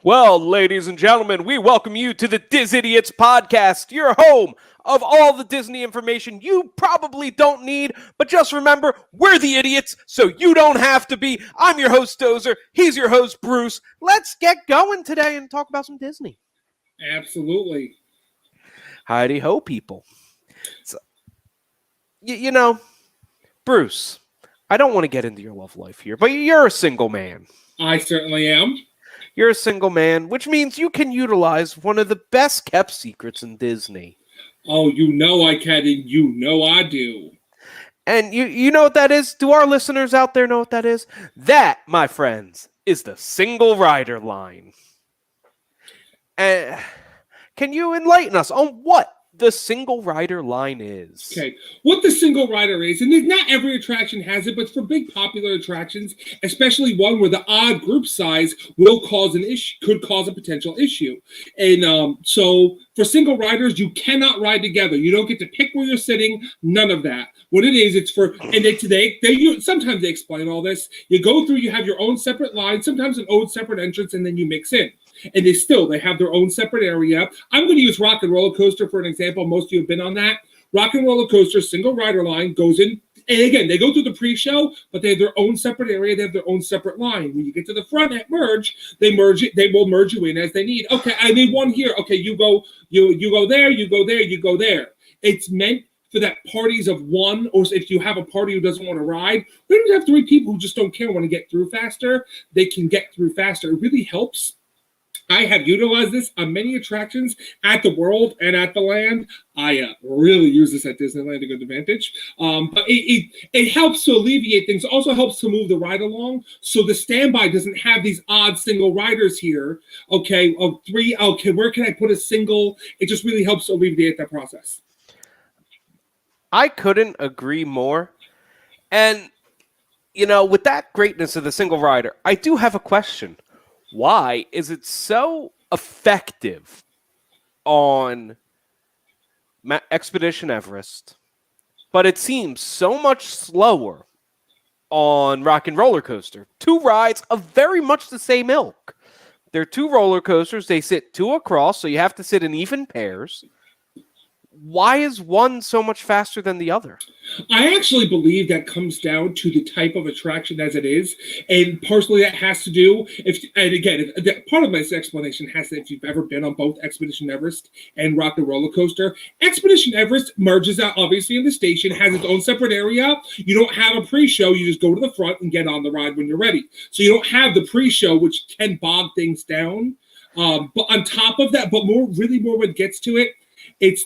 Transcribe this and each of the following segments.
Well, ladies and gentlemen, we welcome you to the Diz Idiots podcast, your home of all the Disney information you probably don't need. But just remember, we're the idiots, so you don't have to be. I'm your host, Dozer. He's your host, Bruce. Let's get going today and talk about some Disney. Absolutely. Howdy ho, people. So, you know, Bruce, I don't want to get into your love life here, but you're a single man. I certainly am. You're a single man, which means you can utilize one of the best kept secrets in Disney. Oh, you know I can, and you know I do. And you know what that is? Do our listeners out there know what that is? That, my friends, is the single rider line. Can you enlighten us on what the single rider line is? Okay, what the single rider is, and not every attraction has it, but for big popular attractions, especially one where the odd group size will cause an issue, could cause a potential issue. And so for single riders, you cannot ride together. You don't get to pick where you're sitting. None of that. What it is, it's for, and sometimes they explain all this. You go through, you have your own separate line, sometimes an own separate entrance, and then you mix in. And they have their own separate area. I'm going to use Rock and Roller Coaster for an example. Most of you have been on that. Rock and Roller Coaster single rider line goes in, and again, they go through the pre-show, but they have their own separate area. They have their own separate line. When you get to the front at merge, they will merge you in as they need. Okay, I need one here. Okay, you go there, you go there, you go there. It's meant for that parties of one, or if you have a party who doesn't want to ride, we don't have three people who just don't care, want to get through faster. They can get through faster. It really helps. I have utilized this on many attractions at the World and at the Land. I really use this at Disneyland to good advantage. But it helps to alleviate things. It also helps to move the ride along. So the standby doesn't have these odd single riders here. Okay, three. Okay, where can I put a single? It just really helps to alleviate that process. I couldn't agree more. And, with that greatness of the single rider, I do have a question. Why is it so effective on Expedition Everest, but it seems so much slower on Rock and Roller Coaster? Two rides of very much the same ilk. They're two roller coasters. They sit two across, so you have to sit in even pairs. Why is one so much faster than the other? I actually believe that comes down to the type of attraction as it is. And personally, that has to do, part of my explanation has to, if you've ever been on both Expedition Everest and Rock and Roller Coaster, Expedition Everest merges out, obviously, in the station, has its own separate area. You don't have a pre-show. You just go to the front and get on the ride when you're ready. So you don't have the pre-show, which can bog things down. But on top of that, really more when it gets to it, it's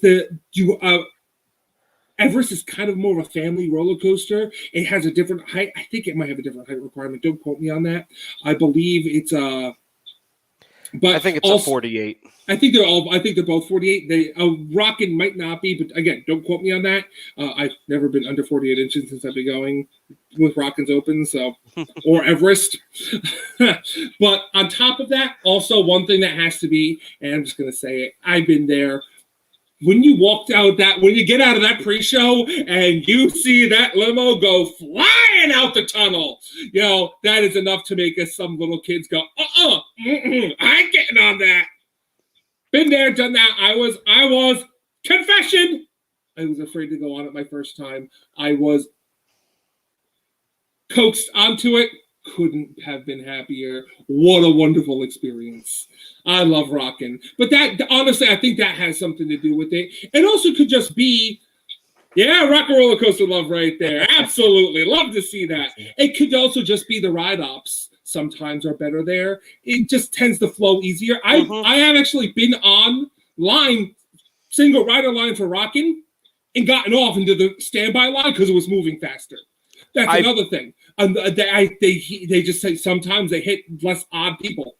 Everest is kind of more of a family roller coaster. It has a different height. I think it might have a different height requirement. Don't quote me on that. I believe it's but I think it's also, a 48. I think they're both 48. Rockin' might not be, but again, don't quote me on that. I've never been under 48 inches since I've been going with Rockin's Open, so or Everest. But on top of that, also one thing that has to be, and I'm just gonna say it, I've been there. When you get out of that pre-show and you see that limo go flying out the tunnel, that is enough to make some little kids go, I ain't getting on that. Been there, done that. I was, confession, I was afraid to go on it my first time. I was coaxed onto it. Couldn't have been happier. What a wonderful experience. I love rocking. But that, honestly, I think that has something to do with it. It also could just be, Rock and Roller Coaster love right there. Absolutely. Love to see that. It could also just be the ride ops sometimes are better there. It just tends to flow easier. I have actually been on single rider line for rocking and gotten off into the standby line because it was moving faster. That's another thing. They just say sometimes they hit less odd people.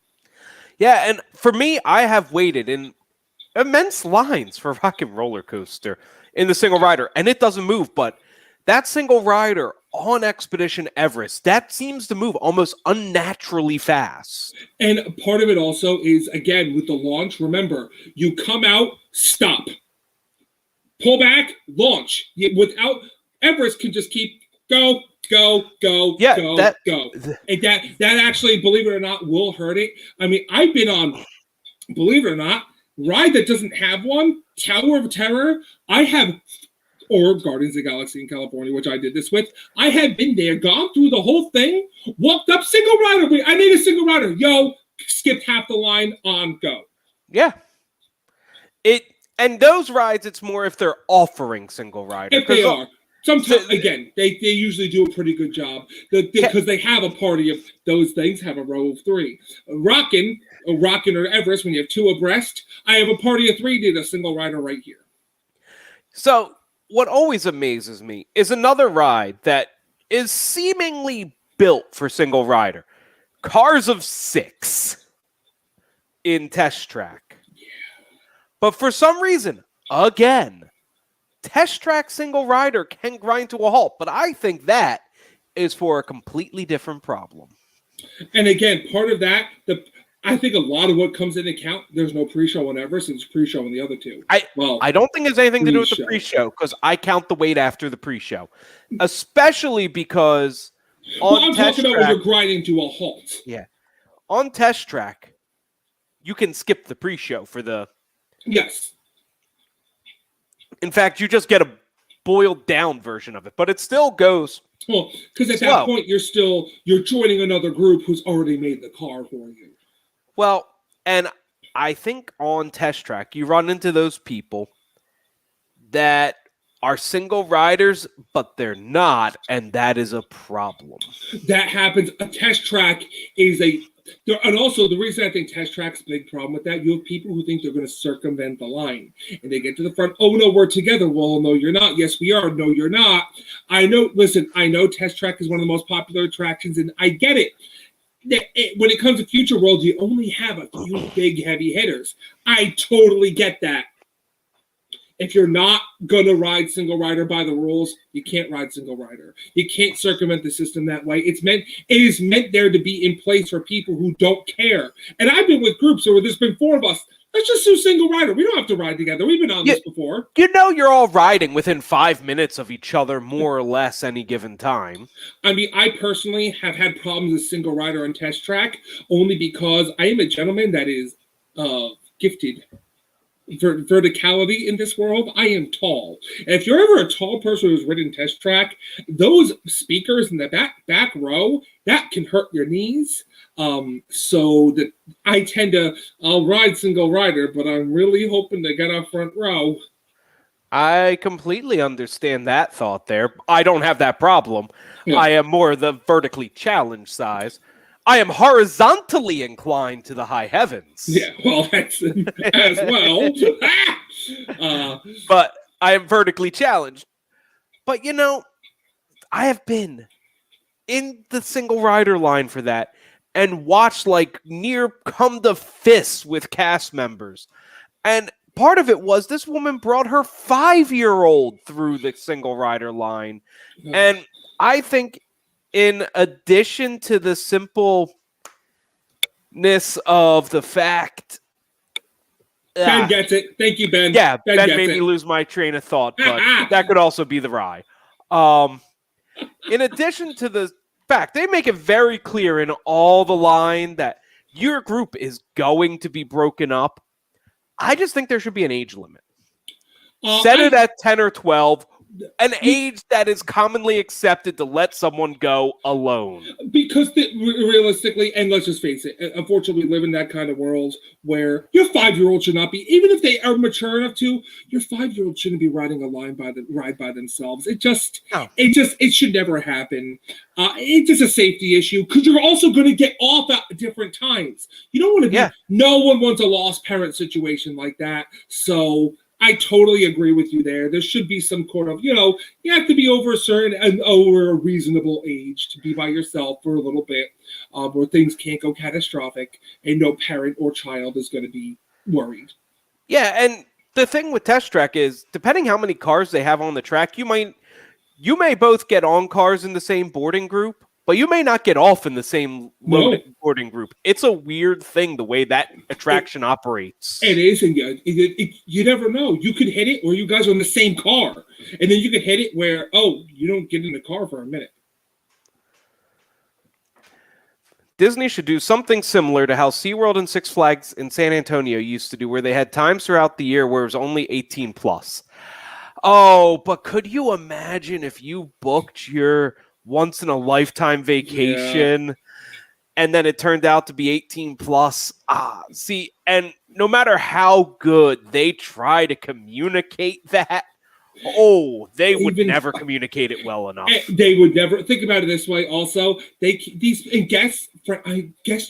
Yeah, and for me, I have waited in immense lines for Rock and Roller Coaster in the single rider, and it doesn't move. But that single rider on Expedition Everest, that seems to move almost unnaturally fast. And part of it also is, again, with the launch, remember, you come out, stop. Pull back, launch. Everest can just keep go, Yeah, go. And that actually, believe it or not, will hurt it. I mean, I've been on, believe it or not, ride that doesn't have one, Tower of Terror. I have, or Guardians of the Galaxy in California, which I did this with. I have been there, gone through the whole thing, walked up single rider. I need a single rider. Yo, skipped half the line on go. Yeah. And those rides, it's more if they're offering single rider. If they are. Sometimes, again, they usually do a pretty good job because they have a party of those things, have a row of 3. Rockin' or Everest, when you have 2 abreast, I have a party of 3, did a single rider right here. So what always amazes me is another ride that is seemingly built for single rider. Cars of 6 in Test Track. Yeah. But for some reason, again, Test Track single rider can grind to a halt, but I think that is for a completely different problem. And again, part of that, I think a lot of what comes into account, there's no pre-show on Everest, it's pre-show on the other 2. I don't think it has anything to do with the pre-show, because I count the weight after the pre-show. Especially because I'm talking about when you're grinding to a halt. Yeah. On Test Track, you can skip the pre-show for the... Yes. In fact, you just get a boiled down version of it, but it still goes. Well, because at that point you're joining another group who's already made the car for you. Well, and I think on Test Track you run into those people that are single riders, but they're not, and that is a problem. That happens. A Test Track is and also the reason I think Test Track's a big problem with that, you have people who think they're going to circumvent the line, and they get to the front. Oh no, we're together. Well, no, you're not. Yes, we are. No, you're not. I know. Listen, I know Test Track is one of the most popular attractions, and I get it. When it comes to Future World, you only have a few big heavy hitters. I totally get that. If you're not going to ride single rider by the rules, you can't ride single rider. You can't circumvent the system that way. It is meant there to be in place for people who don't care. And I've been with groups where there's been 4 of us. Let's just do single rider. We don't have to ride together. We've been on this before. You know you're all riding within 5 minutes of each other, more or less, any given time. I mean, I personally have had problems with single rider on Test Track only because I am a gentleman that is gifted verticality in this world. I am tall. And if you're ever a tall person who's ridden Test Track, those speakers in the back row, that can hurt your knees. So that I tend to, I'll ride single rider, but I'm really hoping to get up front row. I completely understand that thought there. I don't have that problem. Yeah. I am more the vertically challenged size. I am horizontally inclined to the high heavens. Yeah, well, that's as well. But I am vertically challenged. But, you know, I have been in the single rider line for that and watched like near come to fists with cast members. And part of it was this woman brought her 5-year-old through the single rider line. Yeah. And I think in addition to the simpleness of the fact... Ben gets it. Thank you, Ben. Yeah, Ben made it. me lose my train of thought, but that could also be the rye. In addition to the fact, they make it very clear in all the line that your group is going to be broken up. I just think there should be an age limit. Set it at 10 or 12, an age that is commonly accepted to let someone go alone. Because realistically, and let's just face it, unfortunately, we live in that kind of world where your 5-year-old should not be, even if they are mature enough to, your 5-year-old shouldn't be riding a line ride by themselves. It should never happen. It's just a safety issue because you're also going to get off at different times. You don't want to be, no one wants a lost parent situation like that. So I totally agree with you there. There should be some sort of, you have to be over a reasonable age to be by yourself for a little bit, where things can't go catastrophic and no parent or child is going to be worried. Yeah, and the thing with Test Track is, depending how many cars they have on the track, you may both get on cars in the same boarding group, but you may not get off in the same No. loading group. It's a weird thing the way that attraction operates. It is, and you never know. You could hit it where you guys are in the same car, and then you could hit it where, oh, you don't get in the car for a minute. Disney should do something similar to how SeaWorld and Six Flags in San Antonio used to do, where they had times throughout the year where it was only 18 plus. Oh, but could you imagine if you booked your once in a lifetime vacation and then it turned out to be 18 plus? See, and no matter how good they try to communicate that, they would never communicate it well enough. They would never. Think about it this way. Also, guests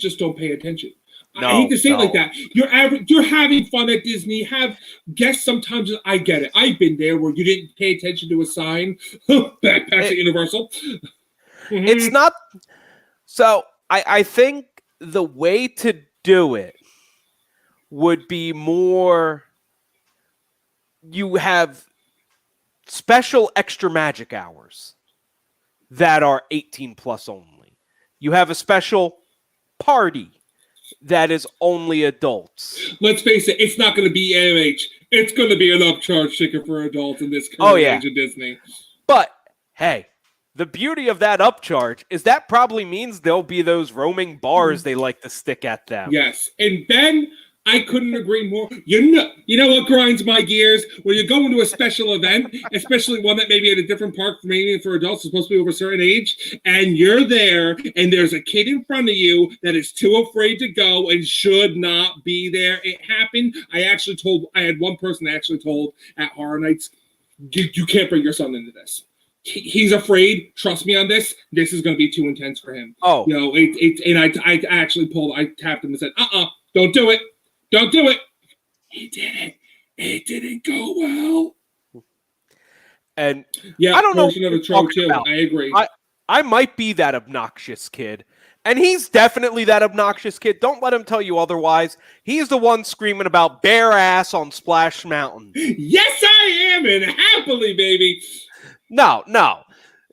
just don't pay attention. I hate to say it like that. You're having fun at Disney. Have guests sometimes. I get it. I've been there where you didn't pay attention to a sign. Backpacks at Universal. It's not. So I think the way to do it would be more. You have special extra magic hours that are 18 plus only. You have a special party that is only adults. Let's face it, it's not going to be AMH. It's going to be an upcharge ticket for adults in this current age of Disney. But, hey, the beauty of that upcharge is that probably means there'll be those roaming bars they like to stick at them. Yes. And Ben, I couldn't agree more. You know what grinds my gears? When you go into a special event, especially one that may be at a different park, maybe for adults, supposed to be over a certain age, and you're there, and there's a kid in front of you that is too afraid to go and should not be there. It happened. I had one person that actually told at Horror Nights, you can't bring your son into this. He's afraid. Trust me on this. This is going to be too intense for him. Oh, and I tapped him and said, don't do it. Don't do it. He did it. It didn't go well. And I don't know. I agree. I might be that obnoxious kid. And he's definitely that obnoxious kid. Don't let him tell you otherwise. He's the one screaming about bare ass on Splash Mountain. Yes, I am. And happily, baby. No.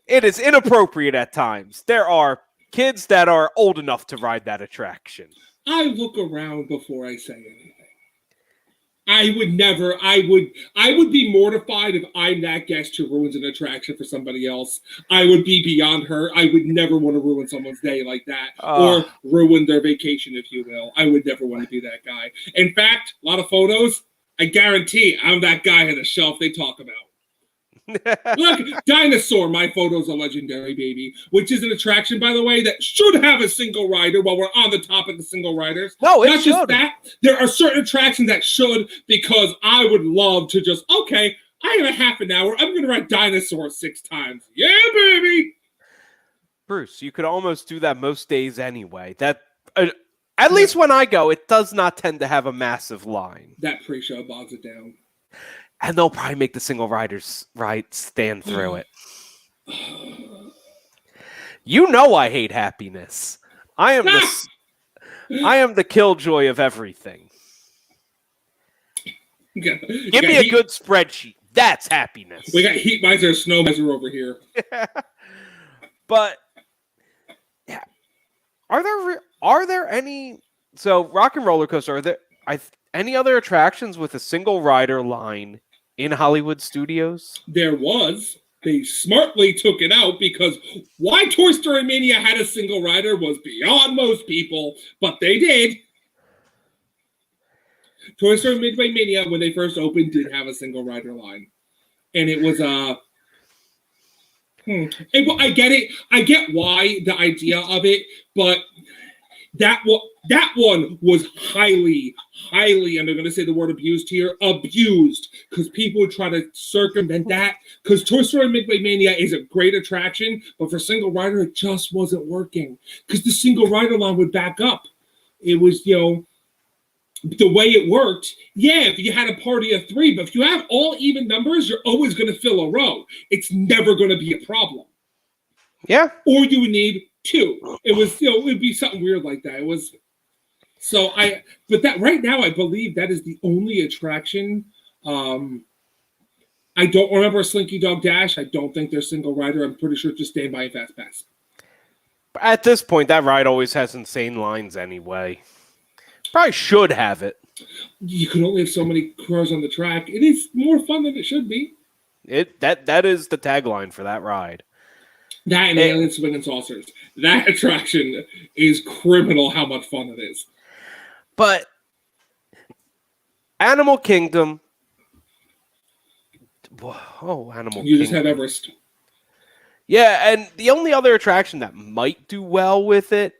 It is inappropriate at times. There are kids that are old enough to ride that attraction. I look around before I say anything. I would be mortified if I'm that guest who ruins an attraction for somebody else. I would be beyond hurt. I would never want to ruin someone's day like that or ruin their vacation, if you will. I would never want to be that guy. In fact, a lot of photos, I guarantee I'm that guy on the shelf they talk about. Look, Dinosaur, my photos are legendary, baby, which is an attraction, by the way, that should have a single rider while we're on the topic of single riders. No, it Not should. Just that, there are certain attractions that should, because I would love to just, I have a half an hour. I'm going to ride Dinosaur 6 times. Yeah, baby. Bruce, you could almost do that most days anyway. That at least when I go, it does not tend to have a massive line. That pre-show bogs it down. And they'll probably make the single riders stand through it. You know I hate happiness. I am the killjoy of everything. Give me a good spreadsheet. That's happiness. We got Heat Miser, Snow Miser over here. But yeah, are there any? So Rock and Roller Coaster. Are there any other attractions with a single rider line in Hollywood Studios? There was. They smartly took it out because why Toy Story Mania had a single rider was beyond most people, but they did. Toy Story Midway Mania, when they first opened, did have a single rider line. And it was I get it. I get why, the idea of it, but that one was highly, and I'm going to say the word abused here, abused, because people would try to circumvent that, because Toy Story Midway Mania is a great attraction, but for single rider, it just wasn't working, because the single rider line would back up. It was, the way it worked, if you had a party of 3, but if you have all even numbers, you're always going to fill a row. It's never going to be a problem. Yeah. Or you would need 2. It was, it would be something weird like that. It was, but that right now, I believe that is the only attraction. I don't remember a Slinky Dog Dash. I don't think they're single rider. I'm pretty sure it's just Stand By and Fast Pass. At this point, that ride always has insane lines anyway. Probably should have it. You can only have so many cars on the track. It is more fun than it should be. That is the tagline for that ride. That and Alien Swing and Saucers. That attraction is criminal how much fun it is. But Animal Kingdom. Oh, Animal Kingdom. You just have Everest. Yeah, and the only other attraction that might do well with it,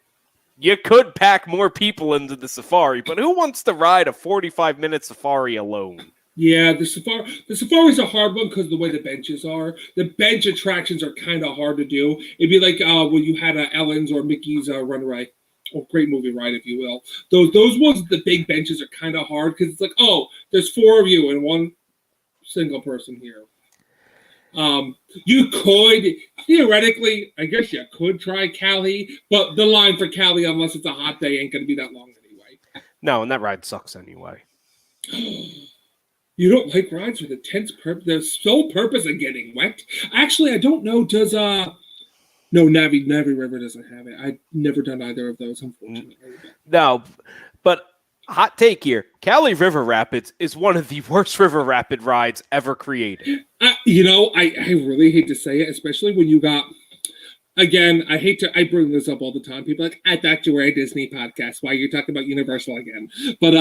you could pack more people into the safari, but who wants to ride a 45-minute safari alone? Yeah, the safari's a hard one because of the way the benches are. The bench attractions are kind of hard to do. It'd be like when you had Ellen's or Mickey's Runaway, or Great Movie Ride, if you will. Those ones, the big benches are kind of hard because it's like, oh, there's 4 of you and one single person here. You could, theoretically, I guess you could try Cali, but the line for Cali, unless it's a hot day, ain't going to be that long anyway. No, and that ride sucks anyway. You don't like rides with the sole purpose of getting wet? Actually, I don't know. Does no, Navi River doesn't have it. I've never done either of those, unfortunately. No, but hot take here: Cali River Rapids is one of the worst river rapid rides ever created. I really hate to say it, especially when you got. Again, I bring this up all the time. People are like, I thought you were a Disney podcast. Why you're talking about Universal again? But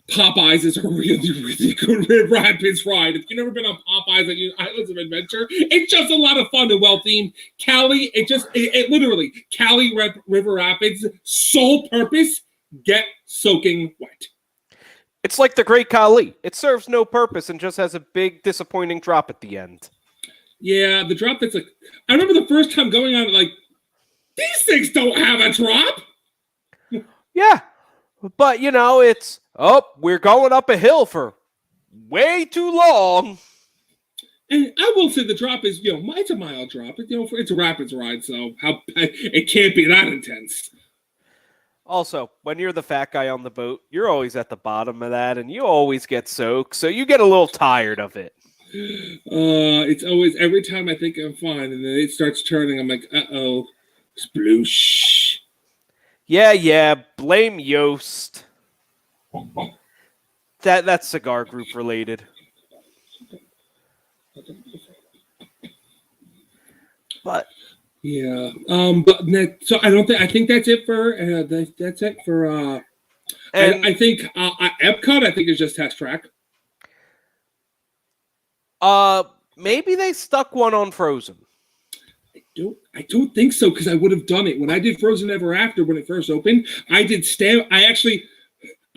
Popeyes is a really, really good River Rapids ride. If you've never been on Popeyes at Islands of Adventure, it's just a lot of fun and well themed. Cali, it literally, Cali River Rapids, sole purpose, get soaking wet. It's like the Great Khali. It serves no purpose and just has a big disappointing drop at the end. Yeah, the drop that's like, I remember the first time going on it, like, these things don't have a drop. Yeah, but it's, we're going up a hill for way too long. And I will say the drop is, it's a mild drop. It's a rapids ride, so it can't be that intense. Also, when you're the fat guy on the boat, you're always at the bottom of that, and you always get soaked, so you get a little tired of it. It's always, every time I think I'm fine, and then it starts turning, I'm like, uh-oh, sploosh. Yeah, blame Yoast. That's cigar group related. But yeah, so I think that's it for that's it for I think Epcot I think is just test track. Maybe they stuck one on Frozen. I don't think so because I would have done it when I did Frozen Ever After when it first opened. I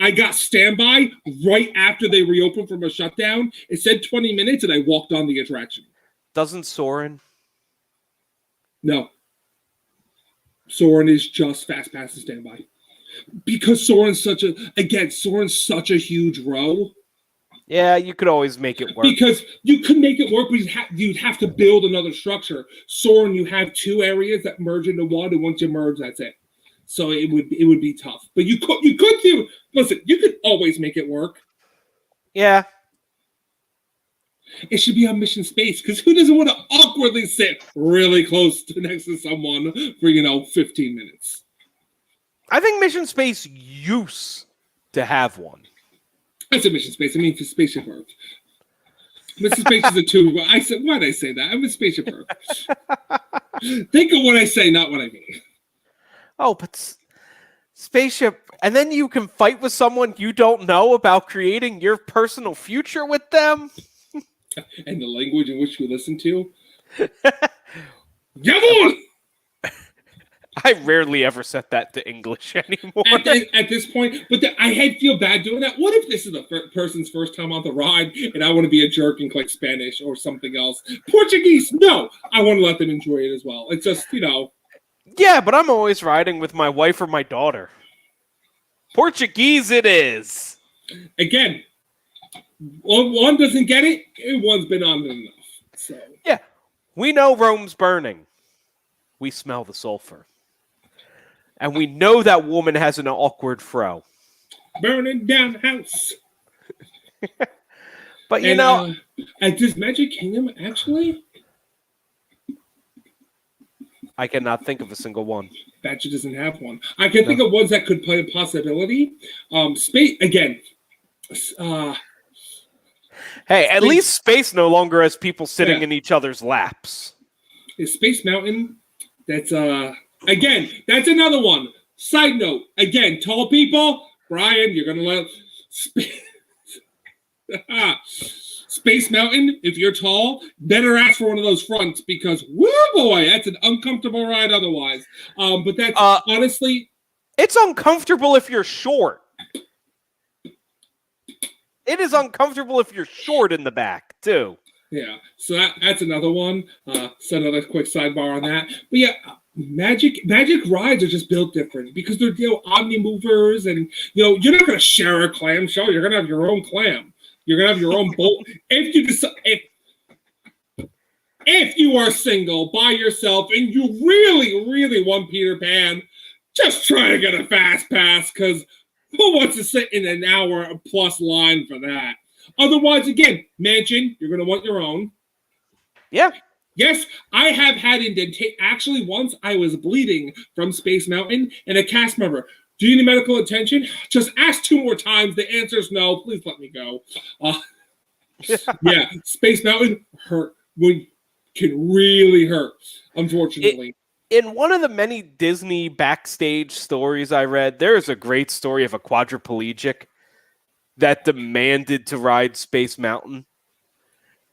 got standby right after they reopened from a shutdown. It said 20 minutes, and I walked on the attraction. Doesn't Soarin'? No. Soarin' is just Fast Pass and standby. Because Soarin's such a huge row. Yeah, you could always make it work. Because you could make it work, but you'd have to build another structure. Soarin', you have 2 areas that merge into one, and once you merge, that's it. So it would be tough. But you could always make it work. Yeah. It should be on Mission Space, because who doesn't want to awkwardly sit really close next to someone for, 15 minutes? I think Mission Space used to have one. I said Mission Space. I mean for Spaceship Earth. Mission Space is a 2. Why did I say that? I'm a Spaceship Earth. Think of what I say, not what I mean. Oh, but Spaceship, and then you can fight with someone you don't know about creating your personal future with them? And the language in which we listen to? Jawohl! I rarely ever set that to English anymore. At this point, but I feel bad doing that. What if this is the person's first time on the ride and I want to be a jerk and click Spanish or something else? Portuguese, no. I want to let them enjoy it as well. It's just, Yeah, but I'm always riding with my wife or my daughter. Portuguese it is. Again, one doesn't get it, and one's been on it enough. So yeah, we know Rome's burning. We smell the sulfur. And we know that woman has an awkward fro. Burning down the house. But does Magic Kingdom actually? I cannot think of a single one. Badger doesn't have one. I can think of ones that could play a possibility. Space again. Hey, at least space no longer has people sitting in each other's laps. Is Space Mountain? That's again. That's another one. Side note. Again, tall people. Brian, you're gonna let Space Mountain. If you're tall, better ask for one of those fronts because woo boy, that's an uncomfortable ride otherwise. But that's honestly, it's uncomfortable if you're short. It is uncomfortable if you're short in the back, too. Yeah, so that's another one. So another quick sidebar on that. But yeah, Magic rides are just built different because they're omni movers, and you're not going to share a clam shell. You're going to have your own clam. You're going to have your own boat. If you decide, if you are single by yourself and you really, really want Peter Pan, just try to get a fast pass because who wants to sit in an hour plus line for that? Otherwise, again, Mansion, you're going to want your own. Yeah. Yes, I have had indentation. Actually, once I was bleeding from Space Mountain, and a cast member, do you need medical attention? Just ask 2 more times. The answer is no. Please let me go. Yeah, Space Mountain can really hurt, unfortunately. In one of the many Disney backstage stories I read, there is a great story of a quadriplegic that demanded to ride Space Mountain.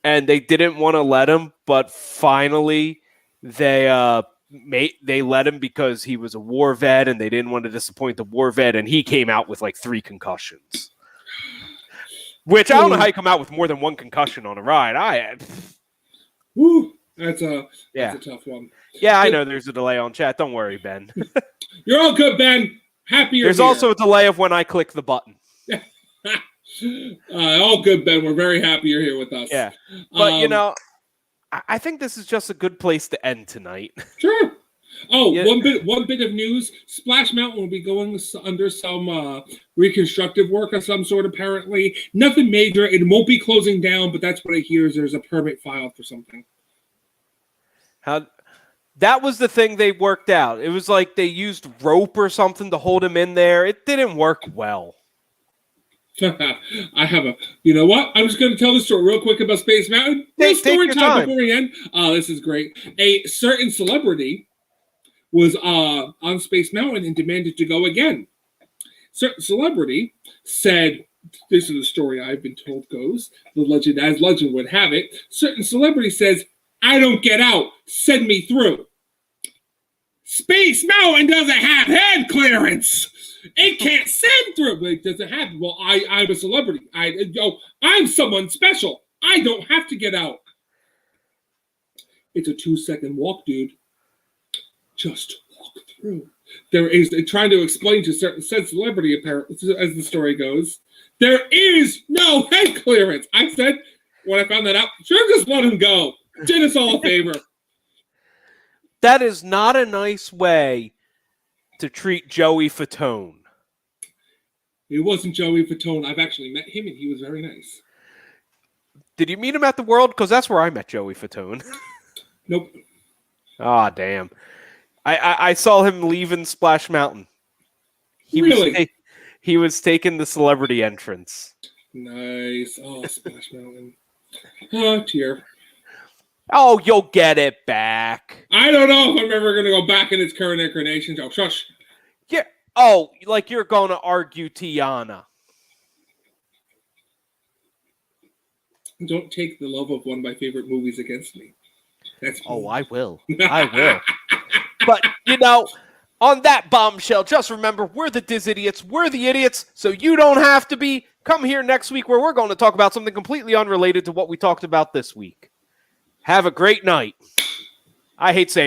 And they didn't want to let him, but finally they let him because he was a war vet and they didn't want to disappoint the war vet, and he came out with like 3 concussions. Which I don't know how you come out with more than 1 concussion on a ride. Woo, that's a tough one. Yeah, I know there's a delay on chat. Don't worry, Ben. You're all good, Ben. Happy you're There's here. also a delay of when I click the button. All good, Ben. We're very happy you're here with us. Yeah. But, I think this is just a good place to end tonight. Sure. Oh, yeah. One bit of news. Splash Mountain will be going under some reconstructive work of some sort, apparently. Nothing major. It won't be closing down, but that's what I hear is there's a permit filed for something. That was the thing they worked out. It was like they used rope or something to hold him in there. It didn't work well. I have you know what? I'm just going to tell the story real quick about Space Mountain. Story time before we end. This is great. A certain celebrity was on Space Mountain and demanded to go again. Certain celebrity said, this is the story I've been told goes, the legend as legend would have it. Certain celebrity says, I don't get out. Send me through. Space Mountain doesn't have head clearance. It can't send through. But it doesn't have. Well, I'm a celebrity. I'm someone special. I don't have to get out. It's a 2-second walk, dude. Just walk through. There is trying to explain to certain said celebrity, apparently, as the story goes, there is no head clearance. I said when I found that out, sure, just let him go. Did us all a favor. That is not a nice way to treat Joey Fatone. It wasn't Joey Fatone. I've actually met him, and he was very nice. Did you meet him at the World? Because that's where I met Joey Fatone. Nope. Ah, damn. I saw him leaving Splash Mountain. He was taking the celebrity entrance. Nice. Oh, Splash Mountain. Oh, tear. Oh, you'll get it back. I don't know if I'm ever going to go back in its current incarnation. Oh, shush. Yeah. Oh, like you're going to argue Tiana. Don't take the love of one of my favorite movies against me. I will. I will. But, on that bombshell, just remember, we're the Diz-Idiots. We're the idiots, so you don't have to be. Come here next week where we're going to talk about something completely unrelated to what we talked about this week. Have a great night. I hate saying